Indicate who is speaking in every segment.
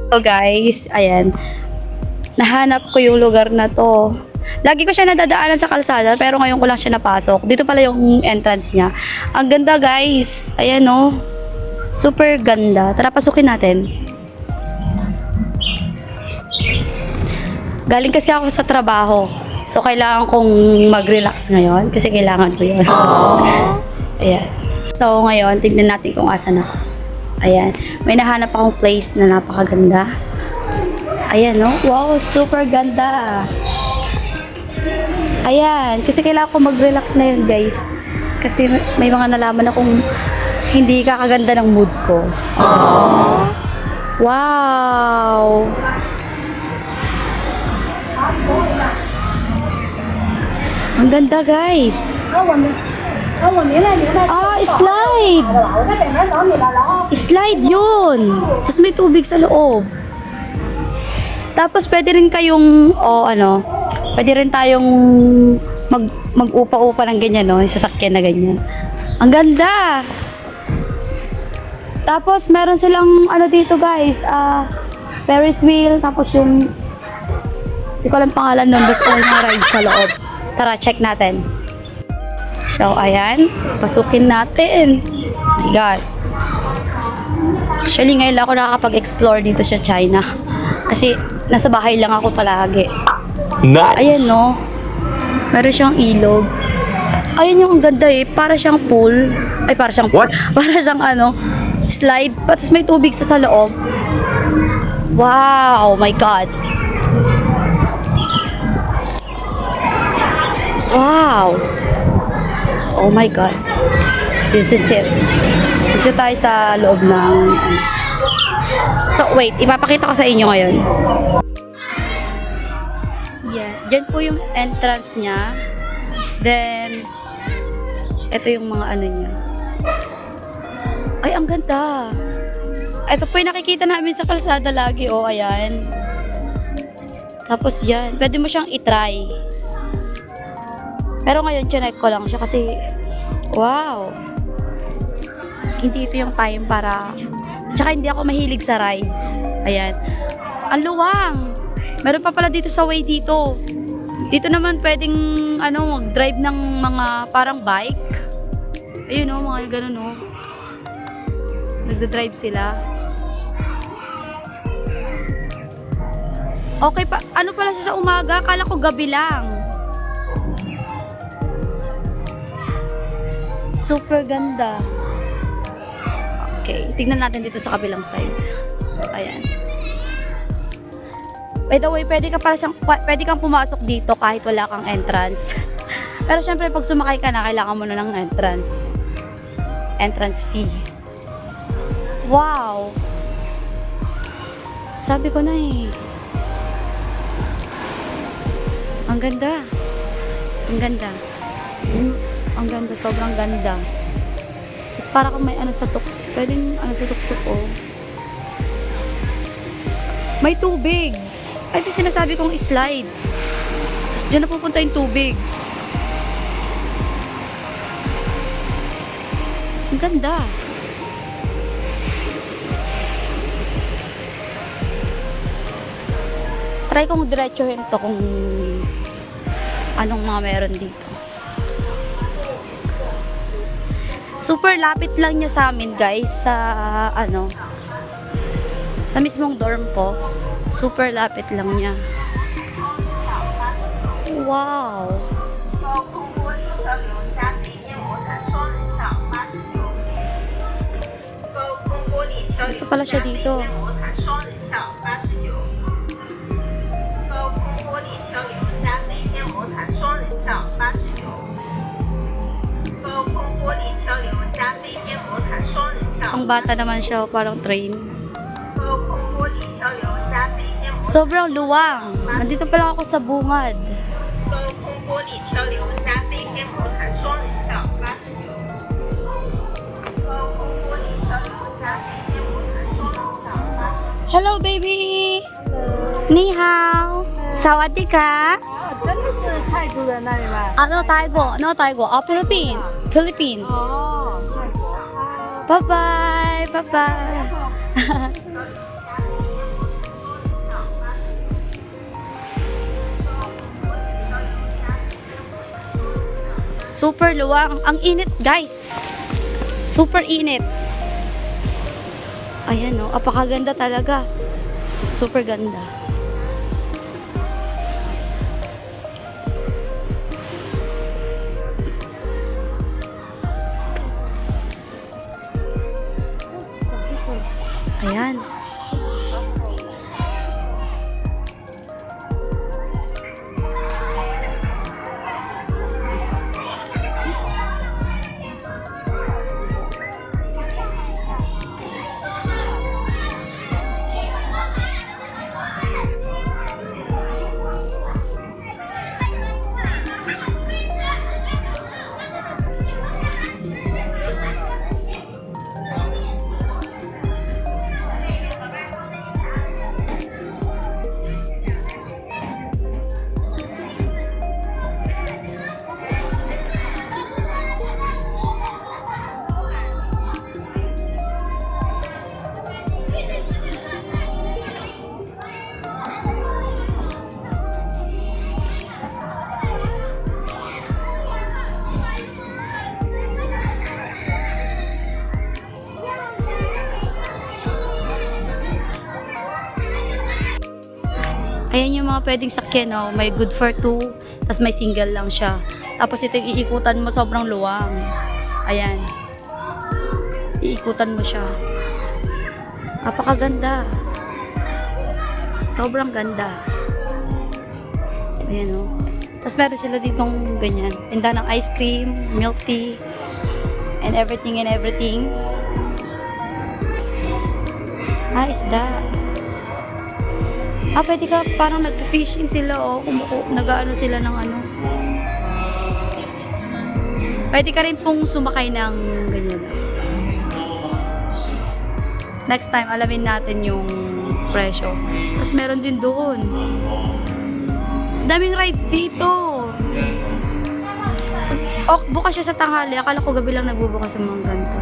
Speaker 1: So guys, ayan. Nahanap ko yung lugar na to. Lagi ko siya nadadaanan sa kalsada, pero ngayon ko lang siya napasok. Dito pala yung entrance niya. Ang ganda guys. Ayan oh. Super ganda. Tara, pasukin natin. Galing kasi ako sa trabaho. So, kailangan kong mag-relax ngayon. Kasi kailangan ko yun. Ayan. So, ngayon, tignan natin kung asan ako. Ayan. May nahanap akong place na napakaganda. Ayan, no? Wow, super ganda. Ayan. Kasi kailangan ko mag-relax ngayon, guys. Kasi may mga nalaman akong hindi kakaganda ng mood ko. Wow! Ang ganda, guys. Slide! Slide yun! Tapos may tubig sa loob. Tapos pwede rin kayong, pwede rin tayong mag-upa-upa ng ganyan, no? Yung sasakyan na ganyan. Ang ganda! Tapos meron silang, dito guys, Ferris wheel, tapos yung, hindi ko alam pangalan nun, basta yung ride sa loob. Tara, check natin. So, ayan. Pasukin natin. Oh my God. Actually, ngayon lang ako nakakapag-explore dito sa China. Kasi, nasa bahay lang ako palagi.
Speaker 2: Nice!
Speaker 1: Ayan, no? Meron siyang ilog. Ayan yung ang ganda eh. Para siyang pool. Ay, para siyang pool.
Speaker 2: What?
Speaker 1: Para siyang slide. Tapos may tubig sa loob. Wow! Oh my God. Wow! Oh my God. This is it. Dito tayo sa loob ng... So, wait. Ipapakita ko sa inyo ngayon. Yeah. Diyan po yung entrance niya. Then, ito yung mga niya. Ay, ang ganda. Ito po yung nakikita namin sa kalsada lagi. Oh, ayan. Tapos yan. Pwede mo siyang itry. Pero ngayon, chinek ko lang siya kasi, wow! Hindi ito yung time para, tsaka hindi ako mahilig sa rides. Ayan. Ang luwang! Meron pa pala dito sa way dito. Dito naman pwedeng, mag-drive ng mga parang bike. Ayun o, mga ganun o. Nagda-drive sila. Okay pa, pala siya sa umaga? Akala ko gabi lang. Super ganda. Okay, tignan natin dito sa kabilang side. Ayan. By the way, pwede kang pumasok dito kahit wala kang entrance. Pero syempre, pag sumakay ka na, kailangan mo na ng entrance. Entrance fee. Wow! Sabi ko na eh. Ang ganda. Ang ganda. Ang ganda, sobrang ganda. Tapos para kung may sa pwedeng sa tuktok oh. May tubig. Ay, ito sinasabi kong slide. Tapos dyan na pupunta yung tubig. Ang ganda. Try kong diretsuhin to kung anong mga meron dito. Super lapit lang niya sa amin, guys, sa sa mismong dorm ko. Super lapit lang niya. Wow! Ito pala siya dito. Ang bata naman siya, parang train. Sobrang luwang. Nandito pala ako sa bungad. Hello, baby! Ni hao! Sawadee ka!
Speaker 3: 真的是泰国人那里吗？
Speaker 1: No, Taigo. No, Taigo. Philippines. Philippines.
Speaker 3: 哦，泰国。
Speaker 1: Bye-bye. Bye-bye. Super luwang. Ang init, guys. Super init. Ayan, no. Apakaganda talaga. Super ganda. Ayan. Ayan yung mga pwedeng sakyan, no? May good for two, tapos may single lang siya. Tapos ito yung iikutan mo, sobrang luwang. Ayan. Iikutan mo siya. Napakaganda. Sobrang ganda. Ayan, no? Tapos meron sila ditong ganyan. Tinda ng ice cream, milk tea, and everything and everything. Isda. Pwede ka, parang nag-fishing sila, oh. Nag-ano sila ng ano. Pwede ka rin pong sumakay ng ganyan. Next time, alamin natin yung presyo. Tapos meron din doon. Daming rides dito. Bukas siya sa tanghali. Akala ko gabi lang nagbubukas yung mga ganito.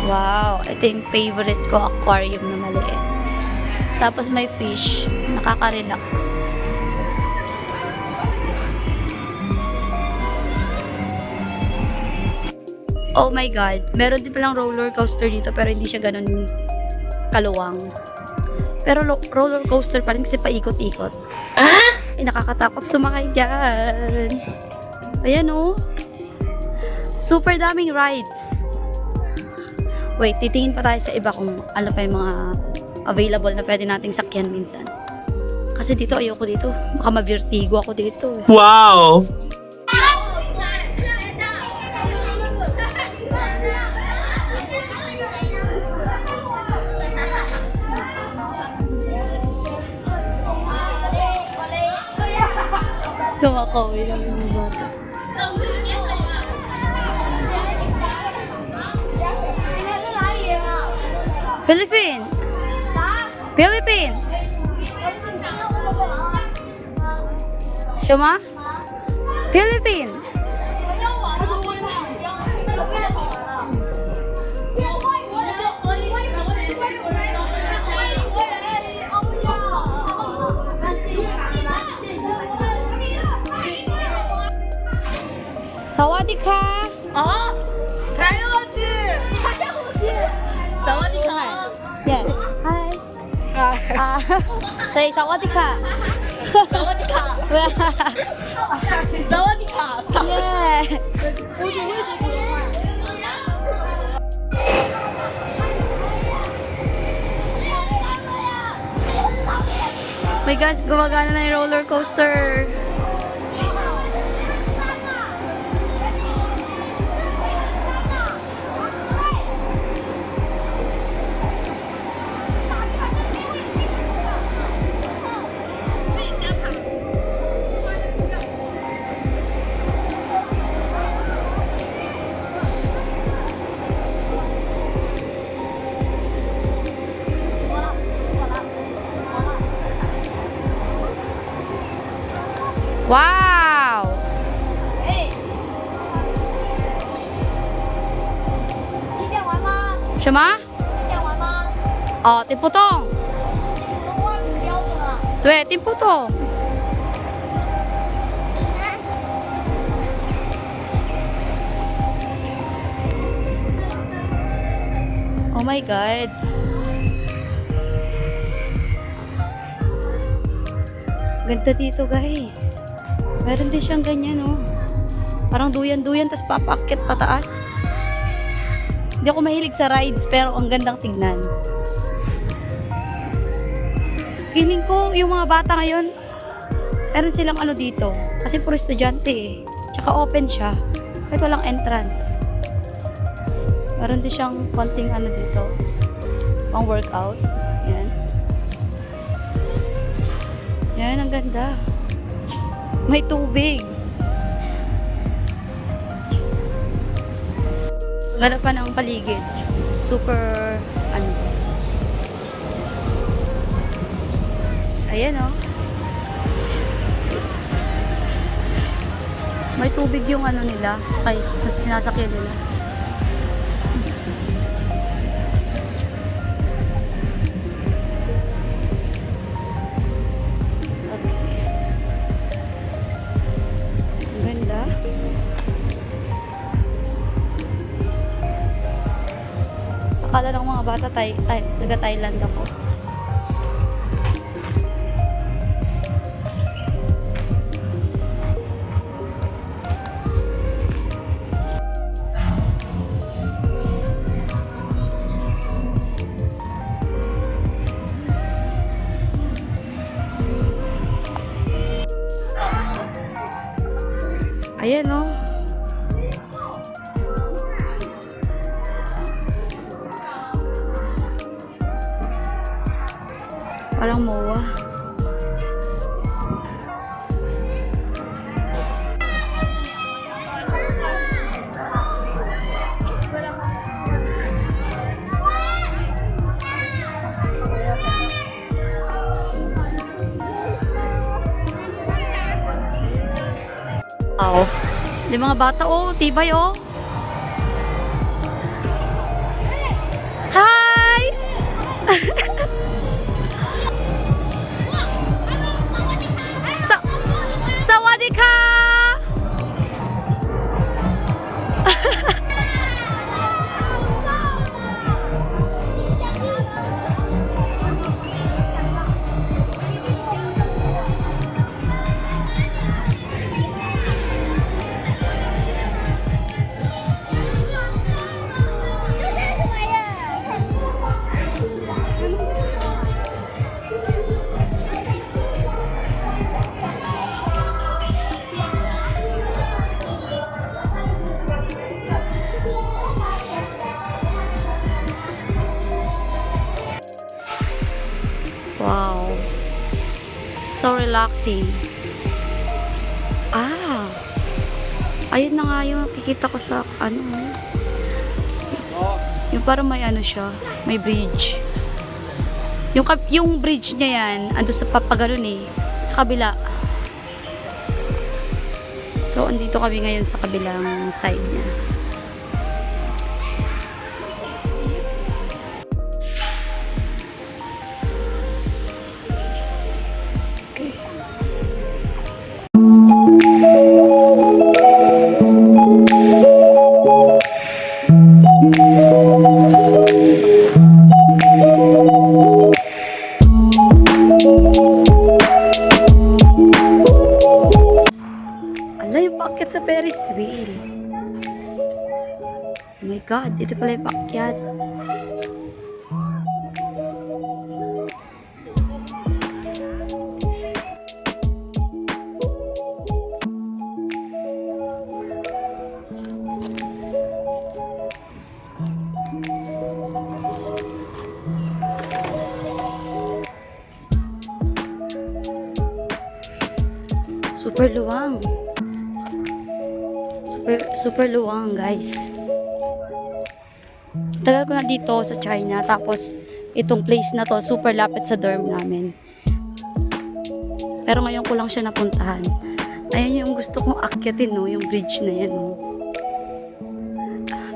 Speaker 1: Wow, ito yung favorite ko, aquarium na maliit. Tapos may fish, nakaka-relax. Oh my God, meron din palang roller coaster dito pero hindi siya ganun kaluwang. Pero roller coaster pa rin kasi paikot-ikot. Nakakatakot sumakay dyan. Ayan, oh. Super daming rides. Wait, titingin pa tayo sa iba kung ano pa yung mga available na pwede nating sakyan minsan. Kasi dito, ayoko dito. Baka ma-vertigo ako dito.
Speaker 2: Wow!
Speaker 1: Kumakawin lang yung bata. Philippine! Philippine! Siya Philippine! Sawadika!
Speaker 3: 어? 다이어트! 사와디카!
Speaker 1: Yes. Hi. Say sawadika.
Speaker 3: 사와디카! 사와디카!
Speaker 1: Yeah. My gosh, gumagana na yung roller coaster. Wow!
Speaker 4: 你想玩吗？
Speaker 1: 什么？
Speaker 4: 你想玩吗？
Speaker 1: 哦，听不懂。
Speaker 4: 普通话很标准啊。
Speaker 1: 对，听不懂。Oh my God. Ganda dito, guys. Meron din siyang ganyan, oh. Parang duyan-duyan, tapos papaakyat pataas. Hindi ako mahilig sa rides, pero ang gandang tignan. Feeling ko, yung mga bata ngayon, meron silang ano dito. Kasi puro estudyante eh. Tsaka open siya. Kahit walang entrance. Meron din siyang konting ano dito. Pang workout. Yan. Yan, ang ganda. May tubig. Ganda pa ng paligid. Super, ano. Ayan, oh. May tubig yung ano nila, sa sinasakyan nila. Okay. Ang ganda. Akala ng mga bata taga Thailand ako. Ayan, oh. Parang MOA. Wow. Yung mga bata, oh, tibay, oh. Hi! Sawadika! Wow. So relaxing. Ah. Ayun na nga yung kikita ko sa ano. Yung parang may ano siya, may bridge. Yung bridge niya yan, ando sa papaganon eh, sa kabila. So andito kami ngayon sa kabilang side niya. Yung paakyat sa Ferris wheel. Oh my God, ito pala yung paakyat. Super luwang. Super luwang, guys. Tagal ko na dito sa China, tapos itong place na to, super lapit sa dorm namin. Pero ngayon ko lang siya napuntahan. Ayan yung gusto kong akyatin, no? Yung bridge na yan, no?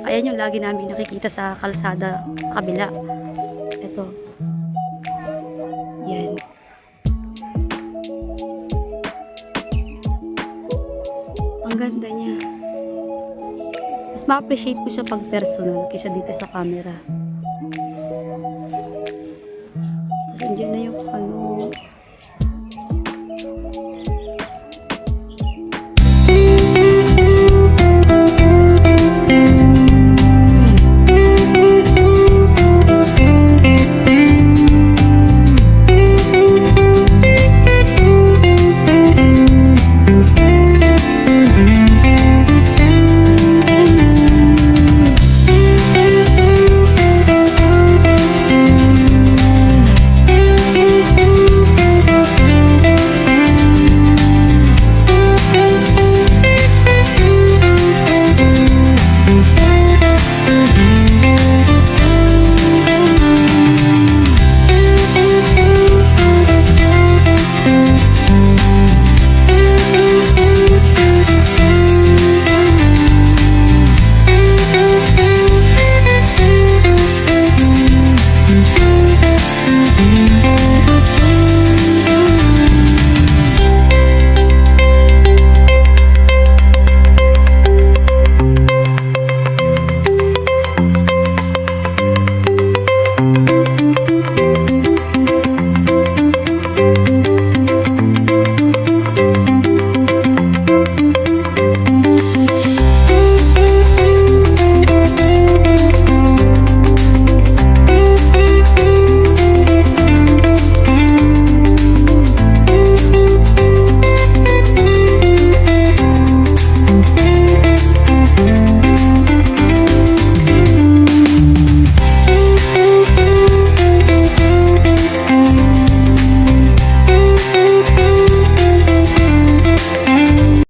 Speaker 1: Ayan yung lagi namin nakikita sa kalsada sa kabila. Ito. Yan. Ang ganda niya. Mas ma-appreciate ko siya pag personal kaysa dito sa camera.